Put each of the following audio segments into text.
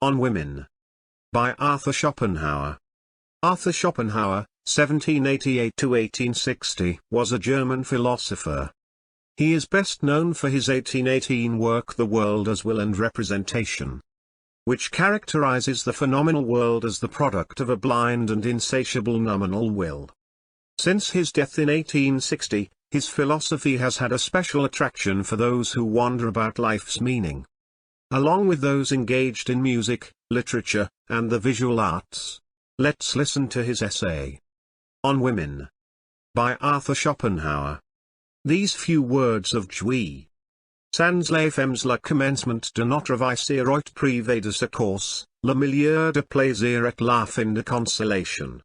On Women. By Arthur Schopenhauer. Arthur Schopenhauer, 1788–1860, was a German philosopher. He is best known for his 1818 work The World as Will and Representation, which characterizes the phenomenal world as the product of a blind and insatiable noumenal will. Since his death in 1860, his philosophy has had a special attraction for those who wonder about life's meaning. Along with those engaged in music, literature, and the visual arts. Let's listen to his essay. On Women. By Arthur Schopenhauer. These few words of Jouy. Sans les femmes le commencement de notre vie serait privé de ce course, le milieu de plaisir et la fin de consolation.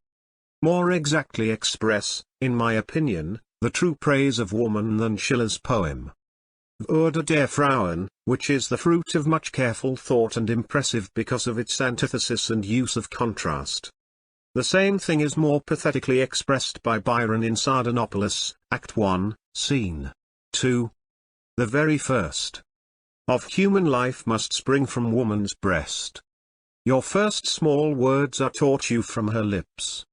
More exactly express, in my opinion, the true praise of woman than Schiller's poem Würde der Frauen, which is the fruit of much careful thought and impressive because of its antithesis and use of contrast. The same thing is more pathetically expressed by Byron in Sardanapalus, Act 1, Scene 2. The very first of human life must spring from woman's breast. Your first small words are taught you from her lips.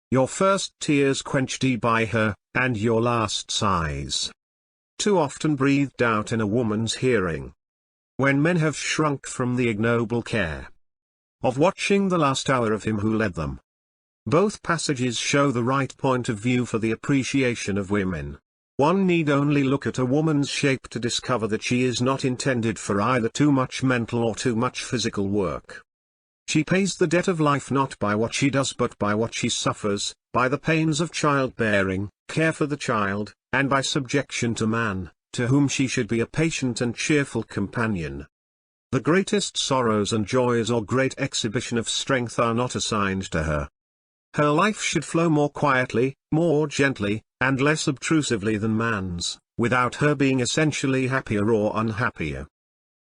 Your first tears quenched by her, and your last sighs too often breathed out in a woman's hearing. When men have shrunk from the ignoble care of watching the last hour of him who led them. Both passages show the right point of view for the appreciation of women. One need only look at a woman's shape to discover that she is not intended for either too much mental or too much physical work. She pays the debt of life not by what she does but by what she suffers, by the pains of childbearing, care for the child, and by subjection to man, to whom she should be a patient and cheerful companion. The greatest sorrows and joys or great exhibition of strength are not assigned to her. Her life should flow more quietly, more gently, and less obtrusively than man's, without her being essentially happier or unhappier.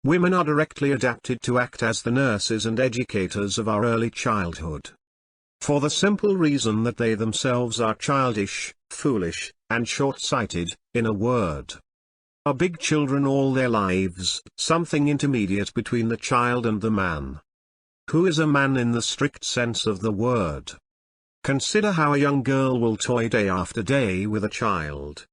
Women are directly adapted to act as the nurses and educators of our early childhood. For the simple reason that they themselves are childish, foolish, and short-sighted, in a word. Are big children all their lives, something intermediate between the child and the man. Who is a man in the strict sense of the word? Consider how a young girl will toy day after day with a child.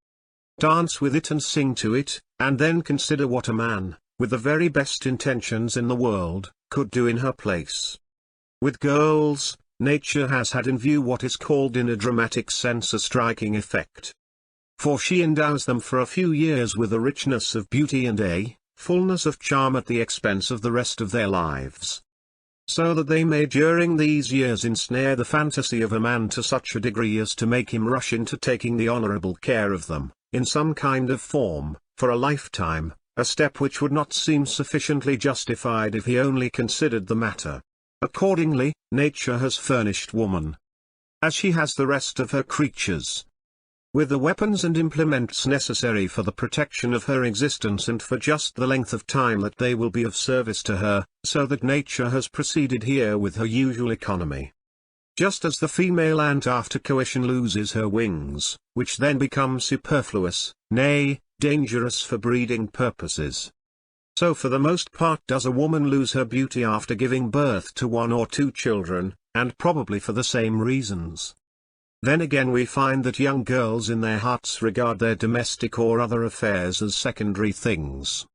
Dance with it and sing to it, and then consider what a man, with the very best intentions in the world, could do in her place. With girls, nature has had in view what is called in a dramatic sense a striking effect. For she endows them for a few years with a richness of beauty and a fullness of charm at the expense of the rest of their lives. So that they may during these years ensnare the fantasy of a man to such a degree as to make him rush into taking the honorable care of them, in some kind of form, for a lifetime, a step which would not seem sufficiently justified if he only considered the matter. Accordingly, nature has furnished woman, as she has the rest of her creatures, with the weapons and implements necessary for the protection of her existence and for just the length of time that they will be of service to her, so that nature has proceeded here with her usual economy. Just as the female ant after coition loses her wings, which then become superfluous, nay, dangerous for breeding purposes. So for the most part does a woman lose her beauty after giving birth to one or two children, and probably for the same reasons. Then again we find that young girls in their hearts regard their domestic or other affairs as secondary things.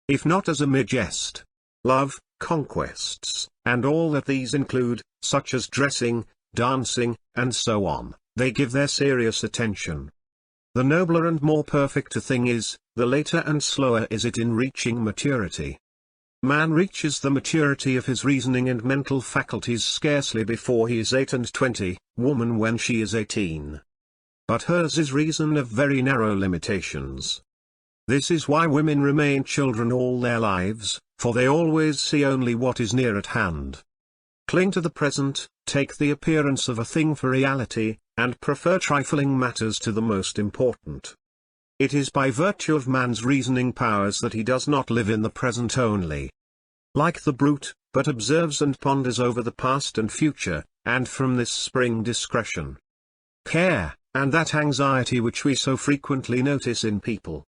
If not as a mere jest, love, conquests, and all that these include, such as dressing, dancing, and so on, they give their serious attention. The nobler and more perfect a thing is, the later and slower is it in reaching maturity. Man reaches the maturity of his reasoning and mental faculties scarcely before he is 28, woman when she is 18. But hers is reason of very narrow limitations. This is why women remain children all their lives, for they always see only what is near at hand. Cling to the present, take the appearance of a thing for reality, and prefer trifling matters to the most important. It is by virtue of man's reasoning powers that he does not live in the present only, like the brute, but observes and ponders over the past and future, and from this spring discretion, care, and that anxiety which we so frequently notice in people.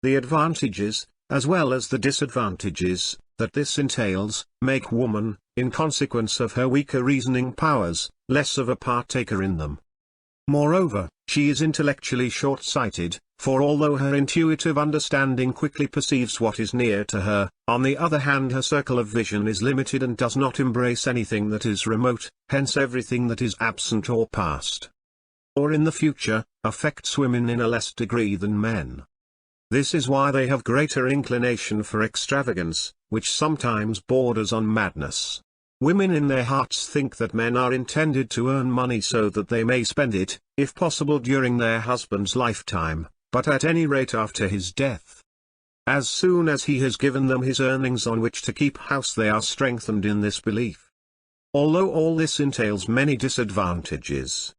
The advantages, as well as the disadvantages, that this entails, make woman, in consequence of her weaker reasoning powers, less of a partaker in them. Moreover, she is intellectually short-sighted, for although her intuitive understanding quickly perceives what is near to her, on the other hand her circle of vision is limited and does not embrace anything that is remote, hence everything that is absent or past, or in the future, affects women in a less degree than men. This is why they have greater inclination for extravagance, which sometimes borders on madness. Women in their hearts think that men are intended to earn money so that they may spend it, if possible during their husband's lifetime, but at any rate after his death. As soon as he has given them his earnings on which to keep house, they are strengthened in this belief. Although all this entails many disadvantages,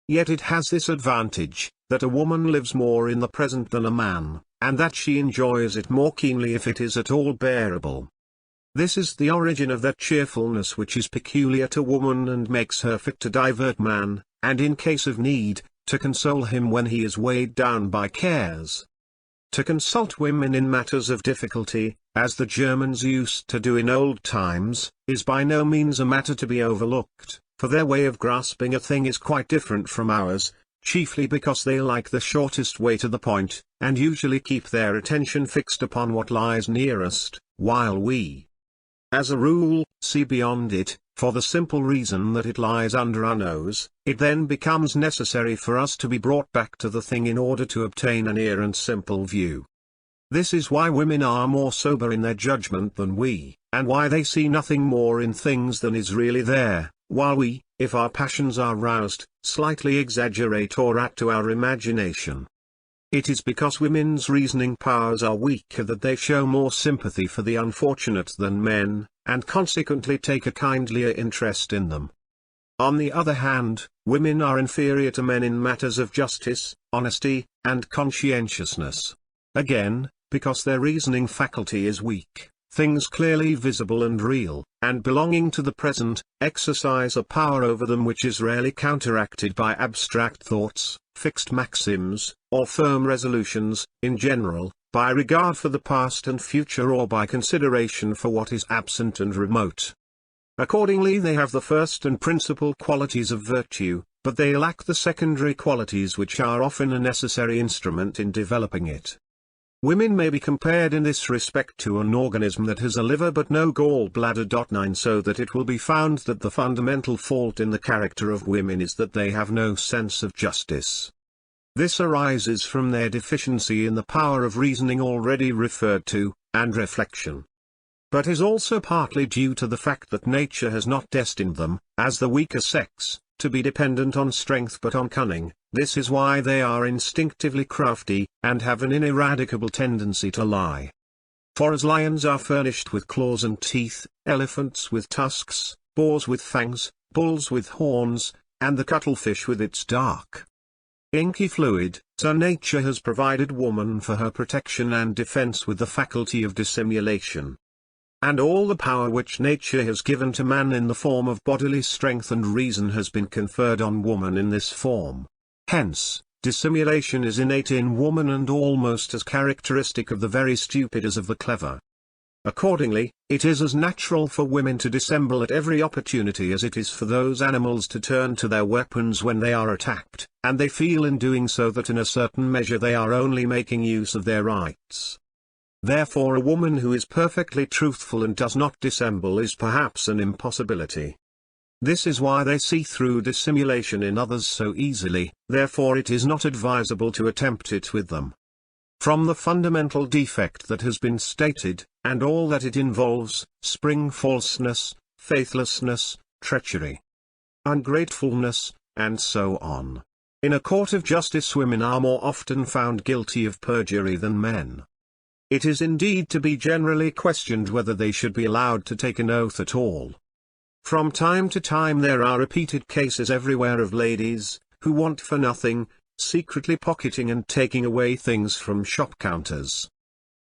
yet it has this advantage, that a woman lives more in the present than a man, and that she enjoys it more keenly if it is at all bearable. This is the origin of that cheerfulness which is peculiar to woman and makes her fit to divert man, and in case of need, to console him when he is weighed down by cares. To consult women in matters of difficulty, as the Germans used to do in old times, is by no means a matter to be overlooked, for their way of grasping a thing is quite different from ours, chiefly because they like the shortest way to the point, and usually keep their attention fixed upon what lies nearest, while we, as a rule, see beyond it, for the simple reason that it lies under our nose. It then becomes necessary for us to be brought back to the thing in order to obtain a near and simple view. This is why women are more sober in their judgment than we, and why they see nothing more in things than is really there, while we, if our passions are roused, slightly exaggerate or add to our imagination. It is because women's reasoning powers are weaker that they show more sympathy for the unfortunate than men, and consequently take a kindlier interest in them. On the other hand, women are inferior to men in matters of justice, honesty, and conscientiousness. Again, because their reasoning faculty is weak, things clearly visible and real, and belonging to the present, exercise a power over them which is rarely counteracted by abstract thoughts, fixed maxims, or firm resolutions. In general, by regard for the past and future, or by consideration for what is absent and remote. Accordingly they have the first and principal qualities of virtue, but they lack the secondary qualities which are often a necessary instrument in developing it. Women may be compared in this respect to an organism that has a liver but no gallbladder. 9 So that it will be found that the fundamental fault in the character of women is that they have no sense of justice. This arises from their deficiency in the power of reasoning already referred to, and reflection. But is also partly due to the fact that nature has not destined them, as the weaker sex, to be dependent on strength but on cunning. This is why they are instinctively crafty, and have an ineradicable tendency to lie. For as lions are furnished with claws and teeth, elephants with tusks, boars with fangs, bulls with horns, and the cuttlefish with its dark, inky fluid, so nature has provided woman for her protection and defense with the faculty of dissimulation. And all the power which nature has given to man in the form of bodily strength and reason has been conferred on woman in this form. Hence, dissimulation is innate in woman and almost as characteristic of the very stupid as of the clever. Accordingly, it is as natural for women to dissemble at every opportunity as it is for those animals to turn to their weapons when they are attacked, and they feel in doing so that in a certain measure they are only making use of their rights. Therefore a woman who is perfectly truthful and does not dissemble is perhaps an impossibility. This is why they see through dissimulation in others so easily, therefore it is not advisable to attempt it with them. From the fundamental defect that has been stated, and all that it involves, spring falseness, faithlessness, treachery, ungratefulness, and so on. In a court of justice women are more often found guilty of perjury than men. It is indeed to be generally questioned whether they should be allowed to take an oath at all. From time to time there are repeated cases everywhere of ladies, who want for nothing, secretly pocketing and taking away things from shop counters.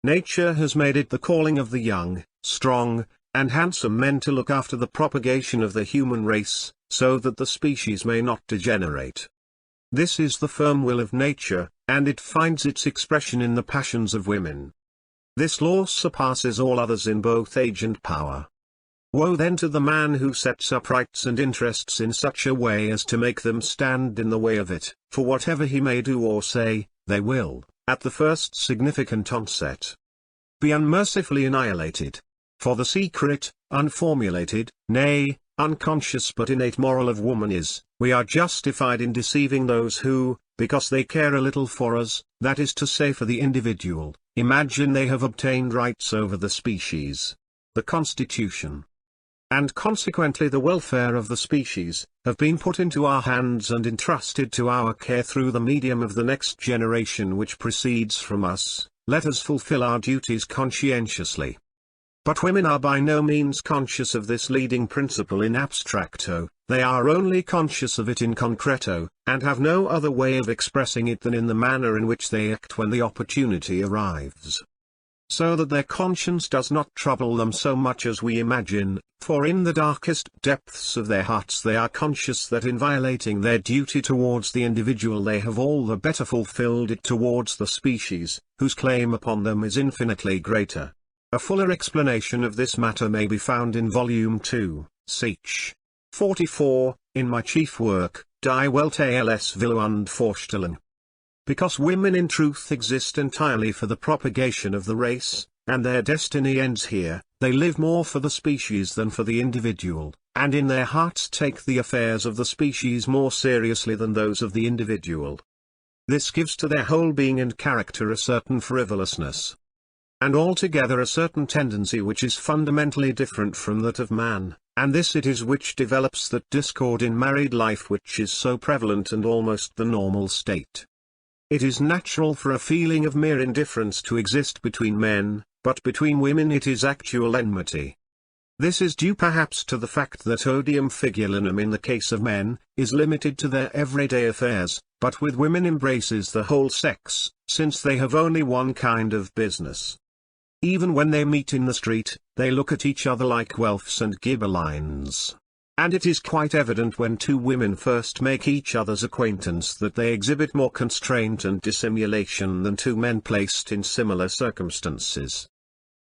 Nature has made it the calling of the young, strong, and handsome men to look after the propagation of the human race, so that the species may not degenerate. This is the firm will of nature, and it finds its expression in the passions of women. This law surpasses all others in both age and power. Woe then to the man who sets up rights and interests in such a way as to make them stand in the way of it, for whatever he may do or say, they will, at the first significant onset, be unmercifully annihilated. For the secret, unformulated, nay, unconscious but innate moral of woman is, we are justified in deceiving those who, because they care a little for us, that is to say for the individual, imagine they have obtained rights over the species, the constitution, and consequently the welfare of the species, have been put into our hands and entrusted to our care through the medium of the next generation which proceeds from us. Let us fulfill our duties conscientiously. But women are by no means conscious of this leading principle in abstracto, they are only conscious of it in concreto, and have no other way of expressing it than in the manner in which they act when the opportunity arrives. So that their conscience does not trouble them so much as we imagine, for in the darkest depths of their hearts they are conscious that in violating their duty towards the individual they have all the better fulfilled it towards the species, whose claim upon them is infinitely greater. A fuller explanation of this matter may be found in Volume 2, Ch. 44, in my chief work, Die Welt als Wille und Vorstellung. Because women in truth exist entirely for the propagation of the race, and their destiny ends here, they live more for the species than for the individual, and in their hearts take the affairs of the species more seriously than those of the individual. This gives to their whole being and character a certain frivolousness, and altogether a certain tendency which is fundamentally different from that of man, and this it is which develops that discord in married life which is so prevalent and almost the normal state. It is natural for a feeling of mere indifference to exist between men, but between women it is actual enmity. This is due perhaps to the fact that odium figulinum in the case of men, is limited to their everyday affairs, but with women embraces the whole sex, since they have only one kind of business. Even when they meet in the street, they look at each other like Guelphs and Ghibellines. And it is quite evident when two women first make each other's acquaintance that they exhibit more constraint and dissimulation than two men placed in similar circumstances.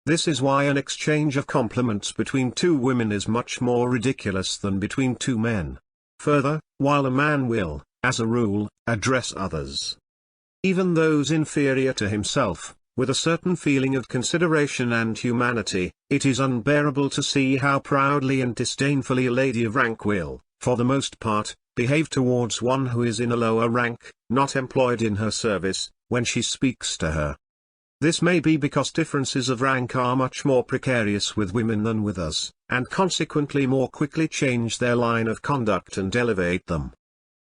This is why an exchange of compliments between two women is much more ridiculous than between two men. Further, while a man will, as a rule, address others, even those inferior to himself, with a certain feeling of consideration and humanity, it is unbearable to see how proudly and disdainfully a lady of rank will, for the most part, behave towards one who is in a lower rank, not employed in her service, when she speaks to her. This may be because differences of rank are much more precarious with women than with us, and consequently more quickly change their line of conduct and elevate them.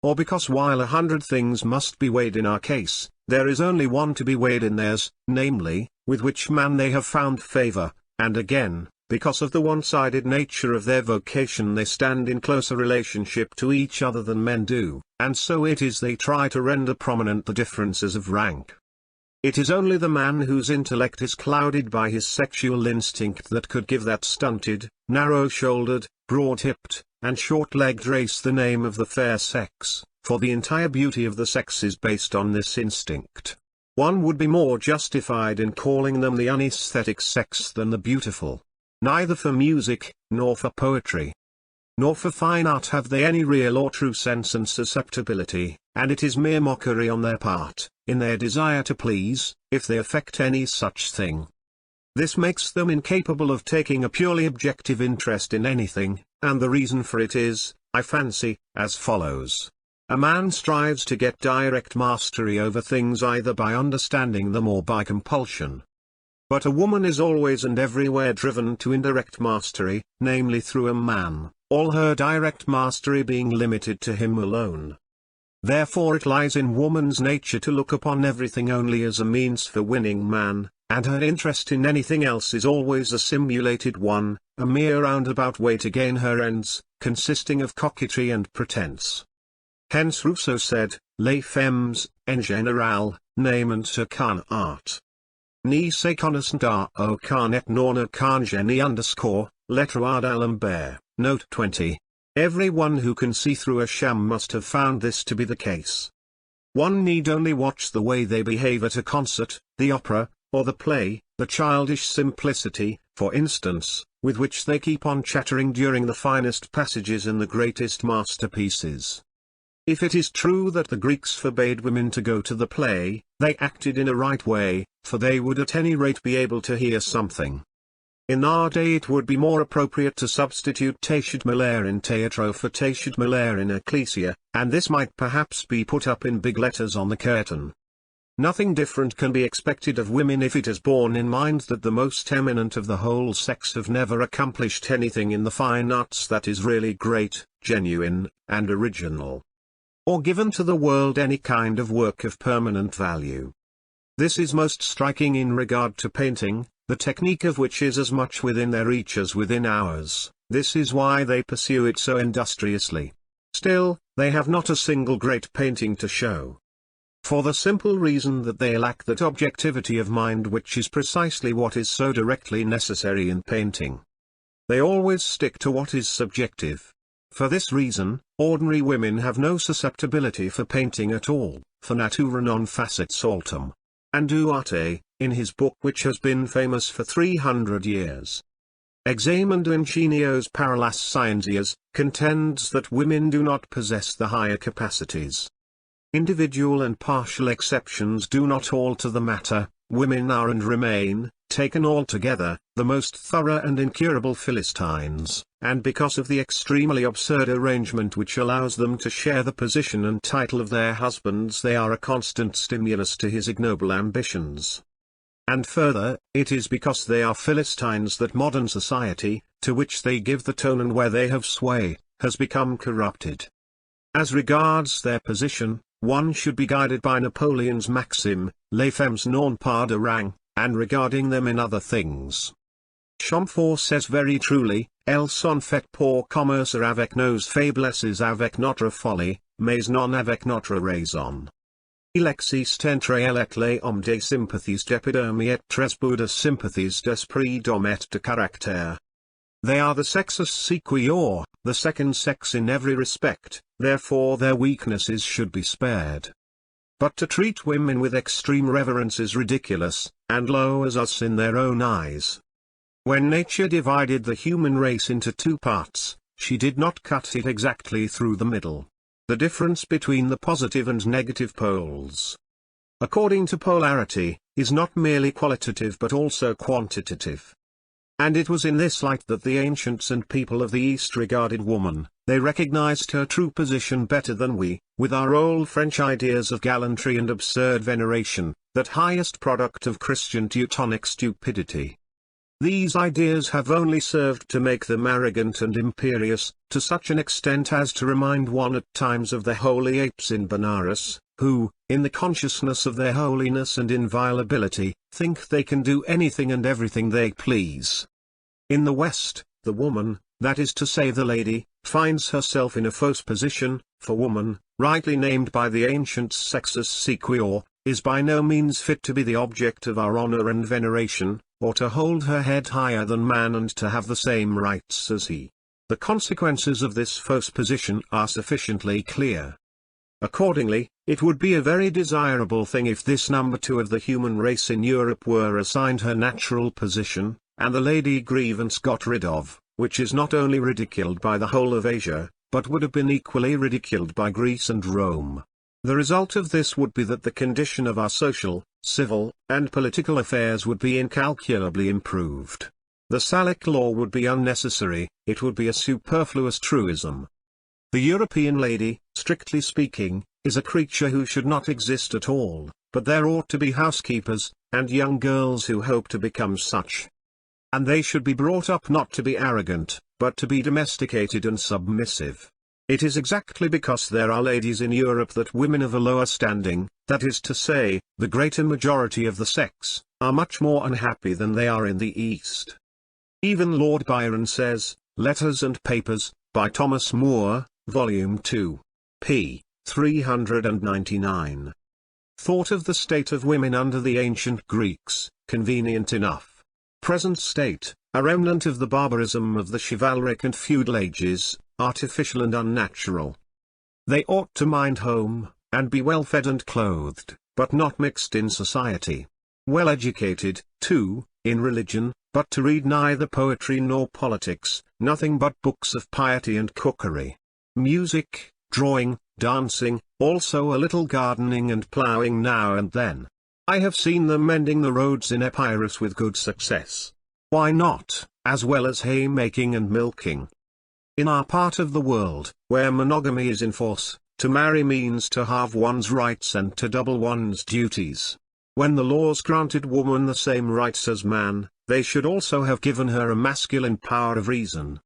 Or because while 100 things must be weighed in our case, there is only one to be weighed in theirs, namely, with which man they have found favor, and again, because of the one-sided nature of their vocation they stand in closer relationship to each other than men do, and so it is they try to render prominent the differences of rank. It is only the man whose intellect is clouded by his sexual instinct that could give that stunted, narrow-shouldered, broad-hipped, and short-legged race the name of the fair sex, for the entire beauty of the sex is based on this instinct. One would be more justified in calling them the unaesthetic sex than the beautiful. Neither for music, nor for poetry, nor for fine art have they any real or true sense and susceptibility, and it is mere mockery on their part, in their desire to please, if they affect any such thing. This makes them incapable of taking a purely objective interest in anything, and the reason for it is, I fancy, as follows. A man strives to get direct mastery over things either by understanding them or by compulsion. But a woman is always and everywhere driven to indirect mastery, namely through a man, all her direct mastery being limited to him alone. Therefore it lies in woman's nature to look upon everything only as a means for winning man, and her interest in anything else is always a simulated one, a mere roundabout way to gain her ends, consisting of coquetry and pretense. Hence Rousseau said, Les femmes, en général, n'aiment aucun art. Ni se connaissent à aucun et n'ont aucun génie Lettre d'Alembert, note 20. Everyone who can see through a sham must have found this to be the case. One need only watch the way they behave at a concert, the opera, or the play, the childish simplicity, for instance, with which they keep on chattering during the finest passages in the greatest masterpieces. If it is true that the Greeks forbade women to go to the play, they acted in a right way, for they would at any rate be able to hear something. In our day it would be more appropriate to substitute tacit malere in teatro for tacit malere in ecclesia, and this might perhaps be put up in big letters on the curtain. Nothing different can be expected of women if it is borne in mind that the most eminent of the whole sex have never accomplished anything in the fine arts that is really great, genuine, and original, or given to the world any kind of work of permanent value. This is most striking in regard to painting, the technique of which is as much within their reach as within ours. This is why they pursue it so industriously. Still, they have not a single great painting to show. For the simple reason that they lack that objectivity of mind which is precisely what is so directly necessary in painting. They always stick to what is subjective. For this reason, ordinary women have no susceptibility for painting at all, for natura non facit saltum. And Duarte, in his book which has been famous for 300 years, Examinando Ingenios para las Ciencias, contends that women do not possess the higher capacities. Individual and partial exceptions do not alter the matter. Women are and remain, taken altogether, the most thorough and incurable Philistines, and because of the extremely absurd arrangement which allows them to share the position and title of their husbands, they are a constant stimulus to his ignoble ambitions. And further, it is because they are Philistines that modern society, to which they give the tone and where they have sway, has become corrupted. As regards their position, one should be guided by Napoleon's maxim, les femmes n'ont pas de rang, and regarding them in other things. Schopenhauer says very truly, elles sont faites pour commercer avec nos faiblesses avec notre folie, mais non avec notre raison. Il existe entre elles et les hommes des sympathies d'épiderme et très peu de sympathies d'esprit d'homme et de caractère. They are the sexus sequior, the second sex in every respect, therefore their weaknesses should be spared. But to treat women with extreme reverence is ridiculous, and lowers us in their own eyes. When nature divided the human race into two parts, she did not cut it exactly through the middle. The difference between the positive and negative poles, according to polarity, is not merely qualitative but also quantitative. And it was in this light that the ancients and people of the East regarded woman. They recognized her true position better than we, with our old French ideas of gallantry and absurd veneration, that highest product of Christian Teutonic stupidity. These ideas have only served to make them arrogant and imperious, to such an extent as to remind one at times of the holy apes in Benares, who, in the consciousness of their holiness and inviolability, think they can do anything and everything they please. In the West, the woman, that is to say the lady, finds herself in a fausse position, for woman, rightly named by the ancients sexus sequior, is by no means fit to be the object of our honor and veneration, or to hold her head higher than man and to have the same rights as he. The consequences of this fausse position are sufficiently clear. Accordingly, it would be a very desirable thing if this number 2 of the human race in Europe were assigned her natural position, and the lady grievance got rid of, which is not only ridiculed by the whole of Asia, but would have been equally ridiculed by Greece and Rome. The result of this would be that the condition of our social, civil, and political affairs would be incalculably improved. The Salic law would be unnecessary, it would be a superfluous truism. The European lady, strictly speaking, is a creature who should not exist at all, but there ought to be housekeepers, and young girls who hope to become such. And they should be brought up not to be arrogant, but to be domesticated and submissive. It is exactly because there are ladies in Europe that women of a lower standing, that is to say, the greater majority of the sex, are much more unhappy than they are in the East. Even Lord Byron says, Letters and Papers, by Thomas Moore, Volume 2, p. 399. Thought of the state of women under the ancient Greeks, convenient enough. Present state, a remnant of the barbarism of the chivalric and feudal ages, artificial and unnatural. They ought to mind home, and be well fed and clothed, but not mixed in society. well educated, too, in religion, but to read neither poetry nor politics, nothing but books of piety and cookery. Music, drawing, dancing, also a little gardening and ploughing now and then. I have seen them mending the roads in Epirus with good success. Why not, as well as haymaking and milking? In our part of the world, where monogamy is in force, to marry means to halve one's rights and to double one's duties. When the laws granted woman the same rights as man, they should also have given her a masculine power of reason.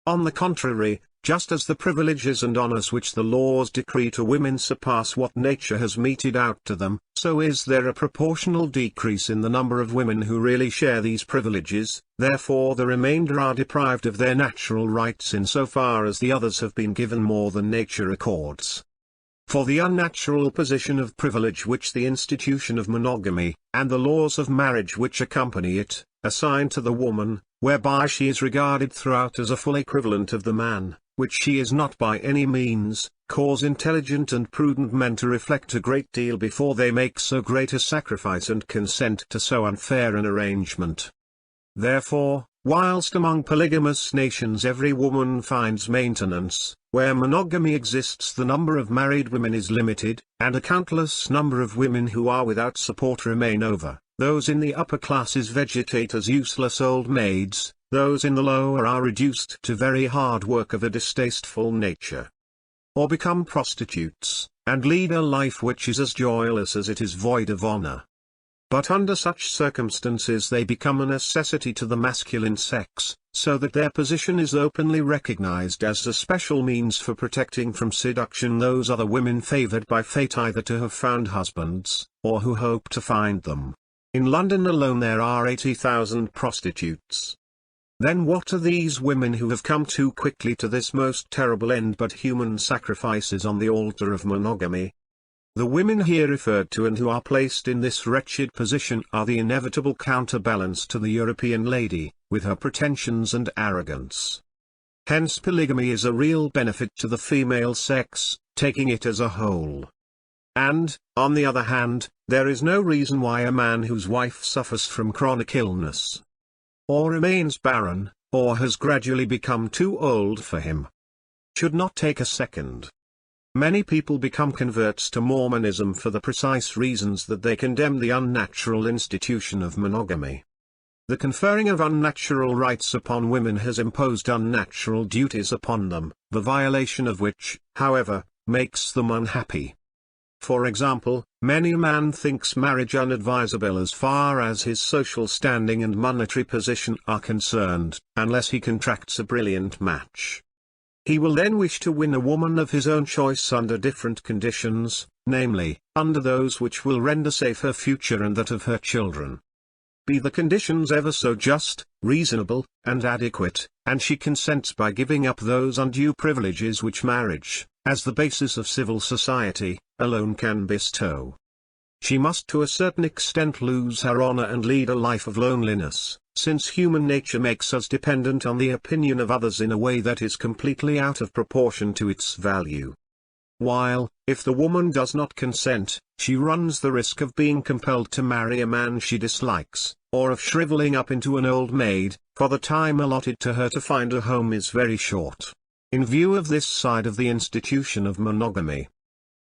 On the contrary, just as the privileges and honors which the laws decree to women surpass what nature has meted out to them, so is there a proportional decrease in the number of women who really share these privileges, therefore the remainder are deprived of their natural rights in so far as the others have been given more than nature accords. For the unnatural position of privilege which the institution of monogamy, and the laws of marriage which accompany it, assign to the woman, whereby she is regarded throughout as a full equivalent of the man, which she is not by any means, cause intelligent and prudent men to reflect a great deal before they make so great a sacrifice and consent to so unfair an arrangement. Therefore, whilst among polygamous nations every woman finds maintenance, where monogamy exists the number of married women is limited, and a countless number of women who are without support remain over. Those in the upper classes vegetate as useless old maids, those in the lower are reduced to very hard work of a distasteful nature, or become prostitutes, and lead a life which is as joyless as it is void of honor. But under such circumstances they become a necessity to the masculine sex, so that their position is openly recognized as a special means for protecting from seduction those other women favored by fate either to have found husbands, or who hope to find them. In London alone there are 80,000 prostitutes. Then what are these women who have come too quickly to this most terrible end but human sacrifices on the altar of monogamy? The women here referred to and who are placed in this wretched position are the inevitable counterbalance to the European lady, with her pretensions and arrogance. Hence polygamy is a real benefit to the female sex, taking it as a whole. And, on the other hand, there is no reason why a man whose wife suffers from chronic illness, or remains barren, or has gradually become too old for him, should not take a second. Many people become converts to Mormonism for the precise reasons that they condemn the unnatural institution of monogamy. The conferring of unnatural rights upon women has imposed unnatural duties upon them, the violation of which, however, makes them unhappy. For example, many a man thinks marriage unadvisable as far as his social standing and monetary position are concerned, unless he contracts a brilliant match. He will then wish to win a woman of his own choice under different conditions, namely, under those which will render safe her future and that of her children. Be the conditions ever so just, reasonable, and adequate, and she consents by giving up those undue privileges which marriage, as the basis of civil society, alone can bestow. She must to a certain extent lose her honor and lead a life of loneliness, since human nature makes us dependent on the opinion of others in a way that is completely out of proportion to its value. While, if the woman does not consent, she runs the risk of being compelled to marry a man she dislikes, or of shriveling up into an old maid, for the time allotted to her to find a home is very short. In view of this side of the institution of monogamy,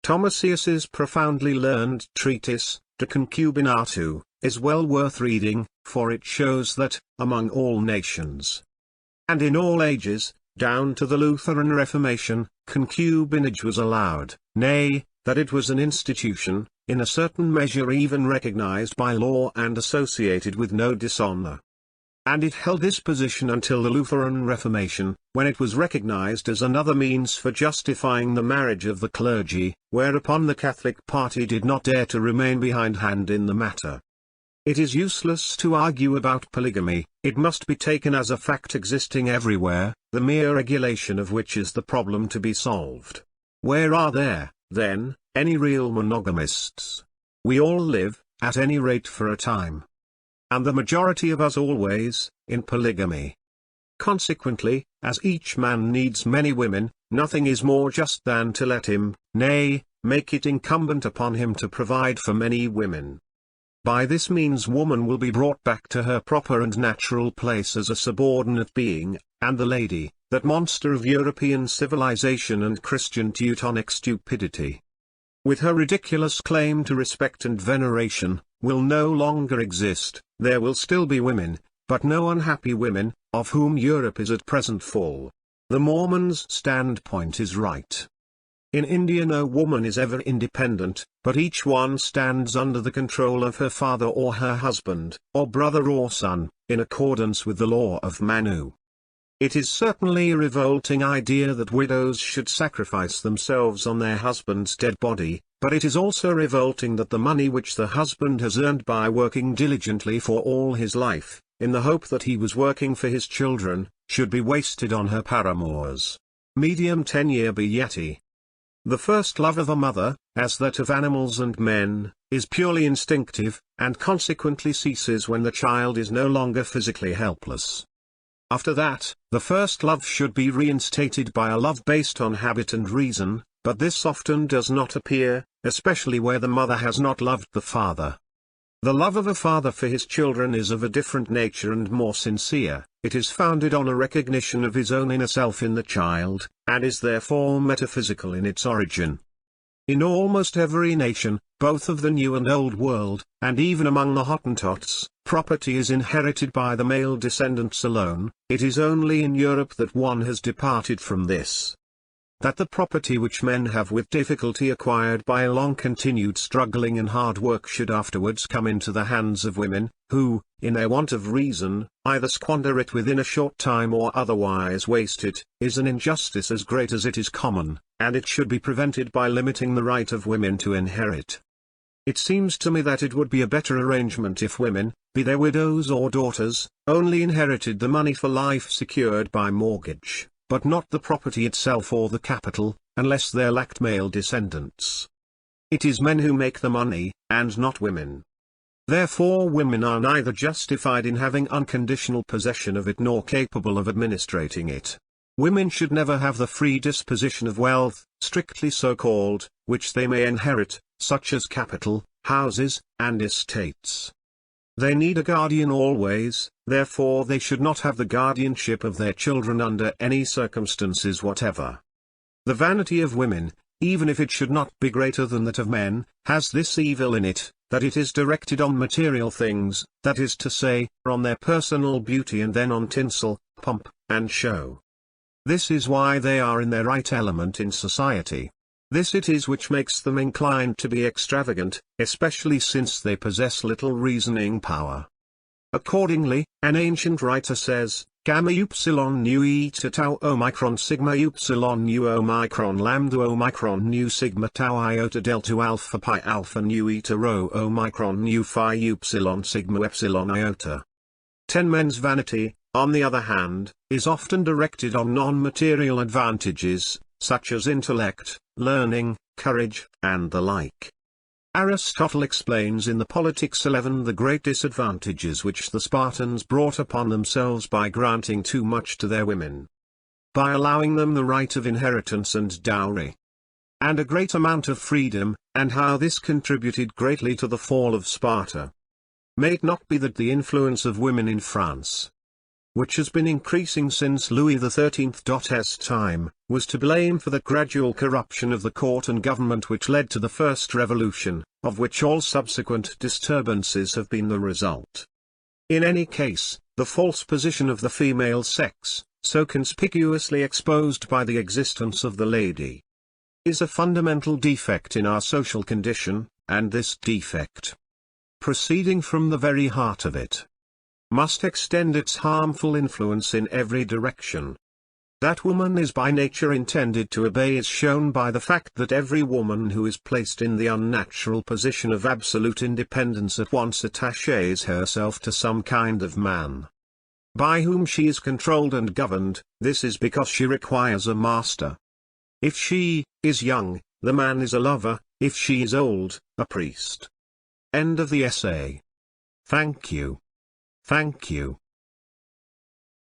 Thomasius's profoundly learned treatise, De Concubinatu, is well worth reading, for it shows that, among all nations, and in all ages, down to the Lutheran Reformation, concubinage was allowed, nay, that it was an institution, in a certain measure even recognized by law and associated with no dishonor. And it held this position until the Lutheran Reformation, when it was recognized as another means for justifying the marriage of the clergy, whereupon the Catholic party did not dare to remain behindhand in the matter. It is useless to argue about polygamy, it must be taken as a fact existing everywhere, the mere regulation of which is the problem to be solved. Where are there, then, any real monogamists? We all live, at any rate for a time, and the majority of us always, in polygamy. Consequently, as each man needs many women, nothing is more just than to let him, nay, make it incumbent upon him to provide for many women. By this means woman will be brought back to her proper and natural place as a subordinate being, and the lady, that monster of European civilization and Christian Teutonic stupidity, with her ridiculous claim to respect and veneration, will no longer exist. There will still be women, but no unhappy women, of whom Europe is at present full. The Mormon's standpoint is right. In India no woman is ever independent, but each one stands under the control of her father or her husband, or brother or son, in accordance with the law of Manu. It is certainly a revolting idea that widows should sacrifice themselves on their husband's dead body, but it is also revolting that the money which the husband has earned by working diligently for all his life, in the hope that he was working for his children, should be wasted on her paramours. Medium tenure beati. The first love of a mother, as that of animals and men, is purely instinctive, and consequently ceases when the child is no longer physically helpless. After that, the first love should be reinstated by a love based on habit and reason, but this often does not appear, especially where the mother has not loved the father. The love of a father for his children is of a different nature and more sincere. It is founded on a recognition of his own inner self in the child, and is therefore metaphysical in its origin. In almost every nation, both of the New and Old World, and even among the Hottentots, property is inherited by the male descendants alone. It is only in Europe that one has departed from this. That the property which men have with difficulty acquired by a long continued struggling and hard work should afterwards come into the hands of women, who, in their want of reason, either squander it within a short time or otherwise waste it, is an injustice as great as it is common, and it should be prevented by limiting the right of women to inherit. It seems to me that it would be a better arrangement if women, be they widows or daughters, only inherited the money for life secured by mortgage, but not the property itself or the capital, unless there lacked male descendants. It is men who make the money, and not women. Therefore women are neither justified in having unconditional possession of it nor capable of administrating it. Women should never have the free disposition of wealth, strictly so called, which they may inherit, such as capital, houses, and estates. They need a guardian always, therefore they should not have the guardianship of their children under any circumstances whatever. The vanity of women, even if it should not be greater than that of men, has this evil in it, that it is directed on material things, that is to say, on their personal beauty and then on tinsel, pomp, and show. This is why they are in their right element in society. This it is which makes them inclined to be extravagant, especially since they possess little reasoning power. Accordingly, an ancient writer says, Gamma upsilon nu eta tau omicron sigma upsilon nu omicron lambda omicron nu sigma tau iota delta alpha pi alpha nu eta rho omicron nu phi upsilon sigma epsilon iota. 10 men's vanity, on the other hand, is often directed on non-material advantages, such as intellect, learning, courage, and the like. Aristotle explains in the Politics 11 the great disadvantages which the Spartans brought upon themselves by granting too much to their women, by allowing them the right of inheritance and dowry, and a great amount of freedom, and how this contributed greatly to the fall of Sparta. May it not be that the influence of women in France, which has been increasing since Louis XIII's time, was to blame for the gradual corruption of the court and government which led to the first revolution, of which all subsequent disturbances have been the result. In any case, the false position of the female sex, so conspicuously exposed by the existence of the lady, is a fundamental defect in our social condition, and this defect, proceeding from the very heart of it, must extend its harmful influence in every direction. That woman is by nature intended to obey is shown by the fact that every woman who is placed in the unnatural position of absolute independence at once attaches herself to some kind of man, by whom she is controlled and governed. This is because she requires a master. If she is young, the man is a lover; if she is old, a priest. End of the essay. Thank you. Thank you.